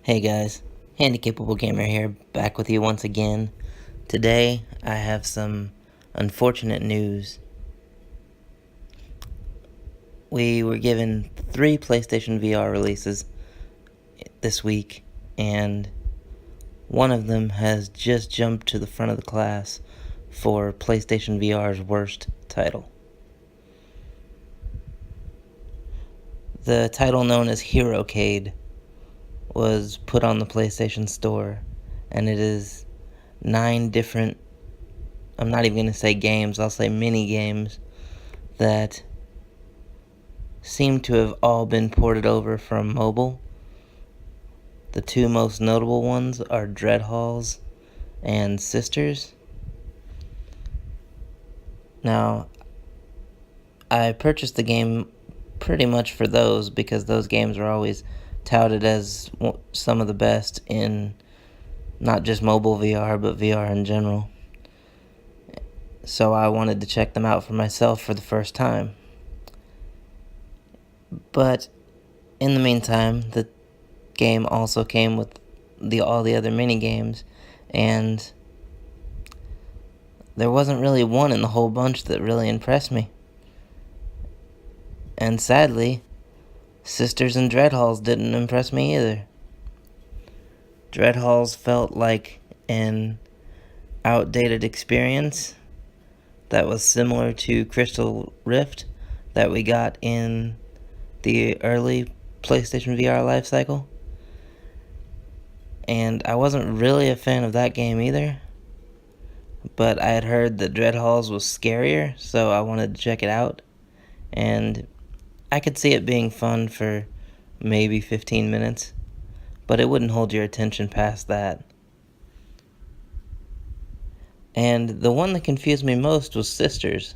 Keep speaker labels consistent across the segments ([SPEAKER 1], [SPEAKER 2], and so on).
[SPEAKER 1] Hey guys, Handicapable Gamer here, back with you once again. Today, I have some unfortunate news. We were given 3 PlayStation VR releases this week, and one of them has just jumped to the front of the class for PlayStation VR's worst title. The title, known as Herocade, was put on the PlayStation Store, and it is 9 different, I'm not even going to say games, I'll say mini games, that seem to have all been ported over from mobile. The 2 most notable ones are Dreadhalls and Sisters. Now, I purchased the game pretty much for those because those games are always touted as some of the best in not just mobile VR, but VR in general. So I wanted to check them out for myself for the first time. But in the meantime, the game also came with all the other mini games, and there wasn't really one in the whole bunch that really impressed me. And sadly, Sisters and Dreadhalls didn't impress me either. Dreadhalls felt like an outdated experience that was similar to Crystal Rift that we got in the early PlayStation VR lifecycle. And I wasn't really a fan of that game either, but I had heard that Dreadhalls was scarier, so I wanted to check it out. And I could see it being fun for maybe 15 minutes, but it wouldn't hold your attention past that. And the one that confused me most was Sisters.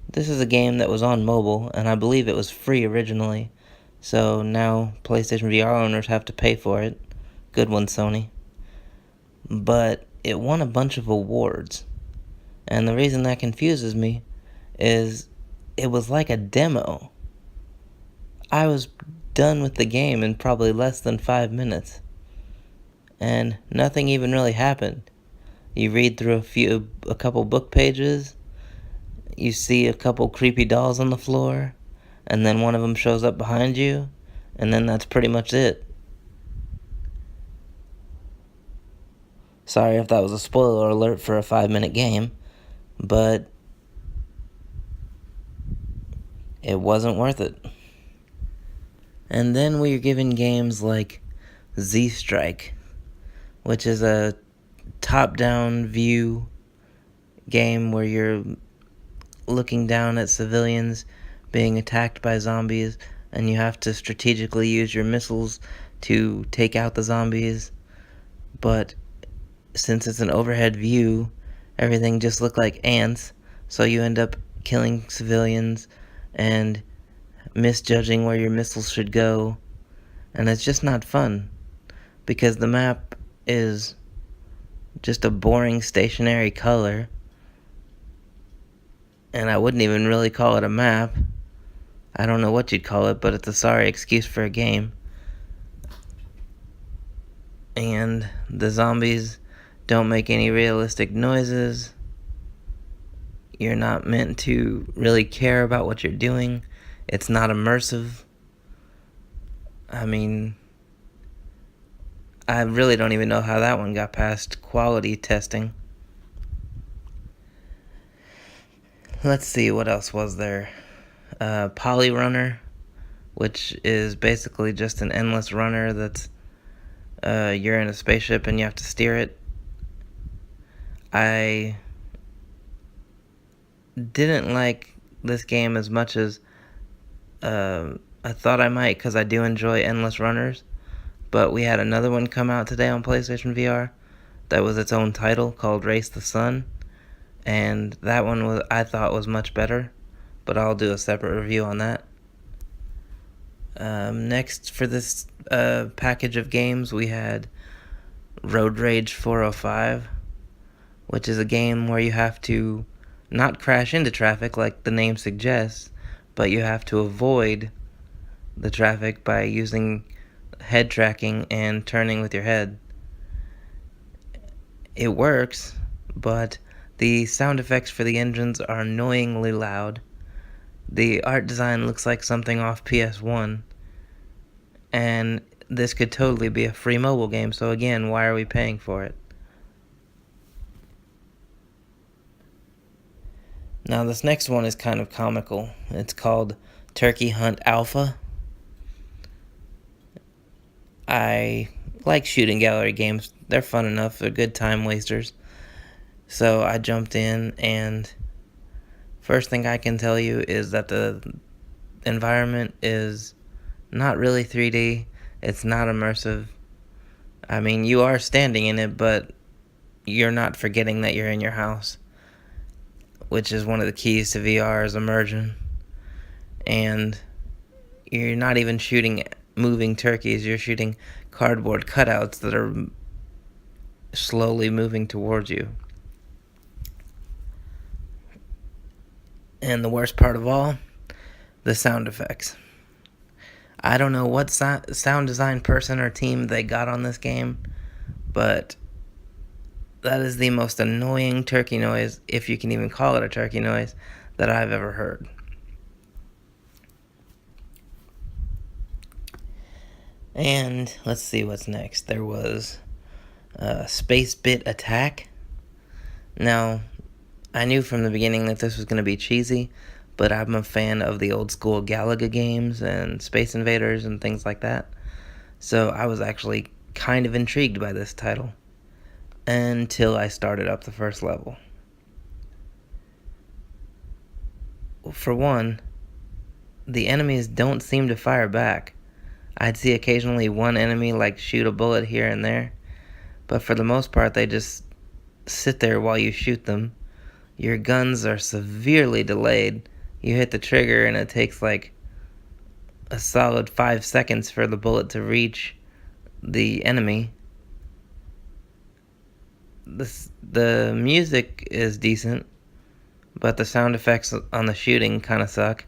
[SPEAKER 1] This is a game that was on mobile, and I believe it was free originally, so now PlayStation VR owners have to pay for it. Good one, Sony. But it won a bunch of awards, and the reason that confuses me is it was like a demo. I was done with the game in probably less than 5 minutes, and nothing even really happened. You read through a couple book pages, you see a couple creepy dolls on the floor, and then one of them shows up behind you, and then that's pretty much it. Sorry if that was a spoiler alert for a 5-minute game, but it wasn't worth it. And then we are given games like Z-Strike, which is a top-down view game where you're looking down at civilians being attacked by zombies, and you have to strategically use your missiles to take out the zombies. But since it's an overhead view, everything just looked like ants, so you end up killing civilians and misjudging where your missiles should go, and it's just not fun because the map is just a boring stationary color, and I wouldn't even really call it a map. I don't know what you'd call it, but it's a sorry excuse for a game. And the zombies don't make any realistic noises. You're not meant to really care about what you're doing. It's not immersive. I mean, I really don't even know how that one got past quality testing. Let's see, what else was there? Poly Runner, which is basically just an endless runner that's you're in a spaceship and you have to steer it. I didn't like this game as much as I thought I might, because I do enjoy endless runners. But we had another one come out today on PlayStation VR that was its own title, called Race the Sun, and that one I thought was much better, but I'll do a separate review on that. Next for this package of games, we had Road Rage 405, which is a game where you have to not crash into traffic like the name suggests, but you have to avoid the traffic by using head tracking and turning with your head. It works, but the sound effects for the engines are annoyingly loud. The art design looks like something off PS1, and this could totally be a free mobile game, so again, why are we paying for it? Now this next one is kind of comical. It's called Turkey Hunt Alpha. I like shooting gallery games. They're fun enough. They're good time wasters. So I jumped in, and first thing I can tell you is that the environment is not really 3D. It's not immersive. I mean, you are standing in it, but you're not forgetting that you're in your house, which is one of the keys to VR is immersion. And you're not even shooting moving turkeys. You're shooting cardboard cutouts that are slowly moving towards you. And the worst part of all, the sound effects. I don't know what sound design person or team they got on this game, but that is the most annoying turkey noise, if you can even call it a turkey noise, that I've ever heard. And let's see what's next. There was Space Bit Attack. Now, I knew from the beginning that this was going to be cheesy, but I'm a fan of the old school Galaga games and Space Invaders and things like that. So I was actually kind of intrigued by this title until I started up the first level. For one, the enemies don't seem to fire back. I'd see occasionally one enemy like shoot a bullet here and there, but for the most part they just sit there while you shoot them. Your guns are severely delayed. You hit the trigger and it takes like a solid 5 seconds for the bullet to reach the enemy. The music is decent, but the sound effects on the shooting kind of suck.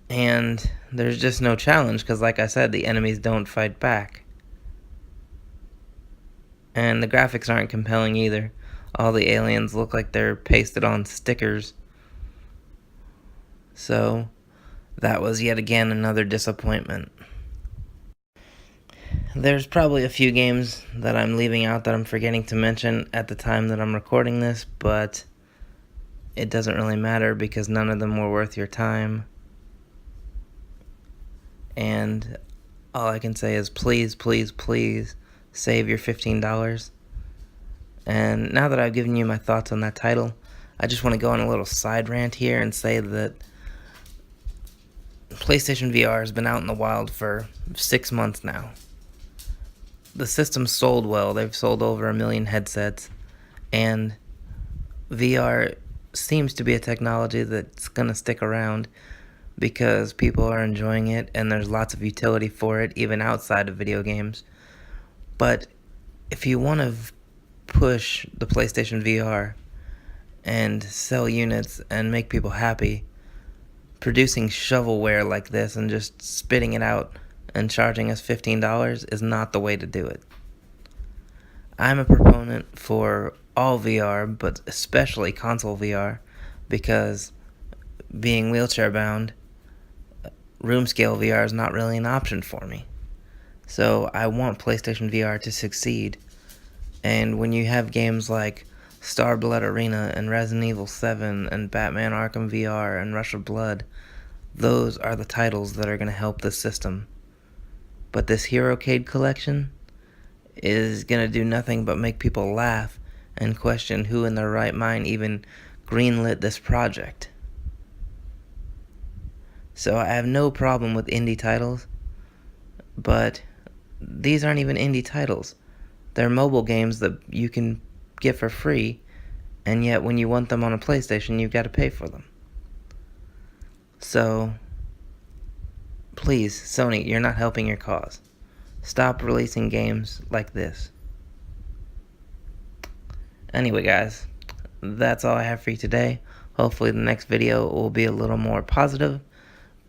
[SPEAKER 1] And there's just no challenge because, like I said, the enemies don't fight back. And the graphics aren't compelling either. All the aliens look like they're pasted on stickers. So that was yet again another disappointment. There's probably a few games that I'm leaving out that I'm forgetting to mention at the time that I'm recording this, but it doesn't really matter because none of them were worth your time. And all I can say is please, please, please save your $15. And now that I've given you my thoughts on that title, I just want to go on a little side rant here and say that PlayStation VR has been out in the wild for 6 months now. The system sold well. They've sold over 1 million headsets, and VR seems to be a technology that's going to stick around because people are enjoying it and there's lots of utility for it even outside of video games. But if you want to push the PlayStation VR and sell units and make people happy, producing shovelware like this and just spitting it out and charging us $15 is not the way to do it. I'm a proponent for all VR, but especially console VR, because being wheelchair bound, room scale VR is not really an option for me. So I want PlayStation VR to succeed. And when you have games like Star Blood Arena and Resident Evil 7 and Batman Arkham VR and Rush of Blood, those are the titles that are going to help the system. But this Herocade collection is going to do nothing but make people laugh and question who in their right mind even greenlit this project. So I have no problem with indie titles, but these aren't even indie titles. They're mobile games that you can get for free, and yet when you want them on a PlayStation, you've got to pay for them. So, please, Sony, you're not helping your cause. Stop releasing games like this. Anyway, guys, that's all I have for you today. Hopefully the next video will be a little more positive,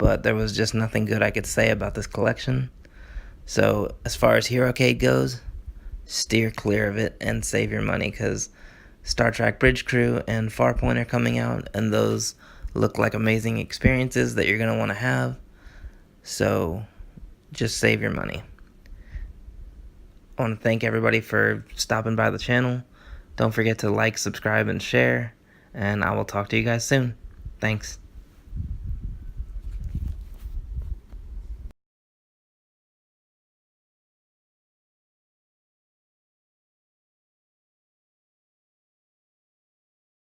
[SPEAKER 1] but there was just nothing good I could say about this collection. So as far as Herocade goes, steer clear of it and save your money, because Star Trek Bridge Crew and Farpoint are coming out, and those look like amazing experiences that you're going to want to have. So just save your money. I want to thank everybody for stopping by the channel. Don't forget to like, subscribe, and share, and I will talk to you guys soon. Thanks.